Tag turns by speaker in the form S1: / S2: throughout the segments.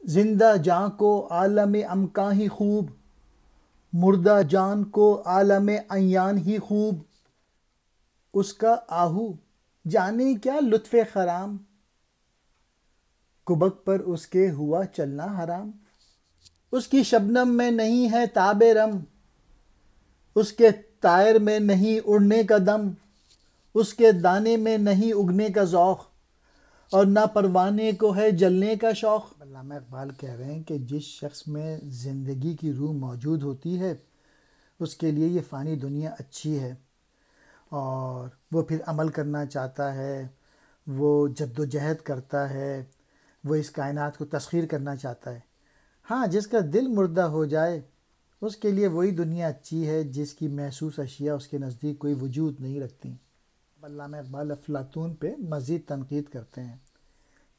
S1: زندہ جاں کو عالم امکاں ہی خوب، مردہ جان کو عالم عیان ہی خوب، اس کا آہو جانے کیا لطف خرام، کبک پر اس کے ہوا چلنا حرام، اس کی شبنم میں نہیں ہے تاب رم، اس کے طائر میں نہیں اڑنے کا دم، اس کے دانے میں نہیں اگنے کا ذوق، اور نہ پروانے کو ہے جلنے کا شوق۔ علامہ اقبال کہہ رہے ہیں کہ جس شخص میں زندگی کی روح موجود ہوتی ہے اس کے لیے یہ فانی دنیا اچھی ہے، اور وہ پھر عمل کرنا چاہتا ہے، وہ جد و جہد کرتا ہے، وہ اس کائنات کو تسخیر کرنا چاہتا ہے۔ ہاں، جس کا دل مردہ ہو جائے اس کے لیے وہی دنیا اچھی ہے جس کی محسوس اشیاء اس کے نزدیک کوئی وجود نہیں رکھتی۔ علامہ اقبال افلاطون پہ مزید تنقید کرتے ہیں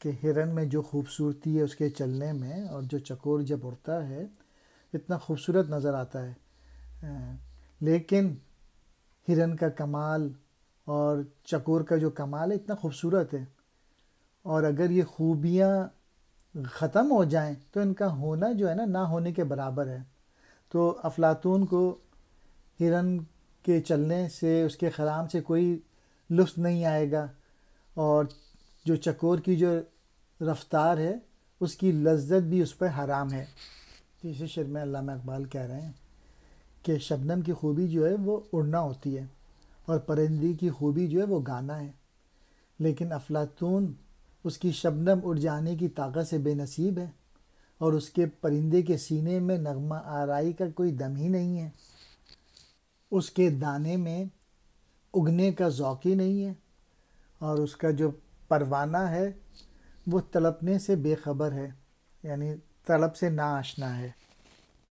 S1: کہ ہرن میں جو خوبصورتی ہے اس کے چلنے میں، اور جو چکور جب اڑتا ہے اتنا خوبصورت نظر آتا ہے، لیکن ہرن کا کمال اور چکور کا جو کمال ہے اتنا خوبصورت ہے، اور اگر یہ خوبیاں ختم ہو جائیں تو ان کا ہونا جو ہے نا نہ ہونے کے برابر ہے۔ تو افلاطون کو ہرن کے چلنے سے، اس کے خرام سے کوئی لطف نہیں آئے گا، اور جو چکور کی جو رفتار ہے اس کی لذت بھی اس پہ حرام ہے۔ تیسرے شعر میں علامہ اقبال کہہ رہے ہیں کہ شبنم کی خوبی جو ہے وہ اڑنا ہوتی ہے، اور پرندی کی خوبی جو ہے وہ گانا ہے، لیکن افلاطون اس کی شبنم اڑ جانے کی طاقت سے بے نصیب ہے، اور اس کے پرندے کے سینے میں نغمہ آرائی کا کوئی دم ہی نہیں ہے، اس کے دانے میں اگنے کا ذوق ہی نہیں ہے، اور اس کا جو پروانہ ہے وہ تڑپنے سے بے خبر ہے، یعنی طلب سے نا آشنا ہے۔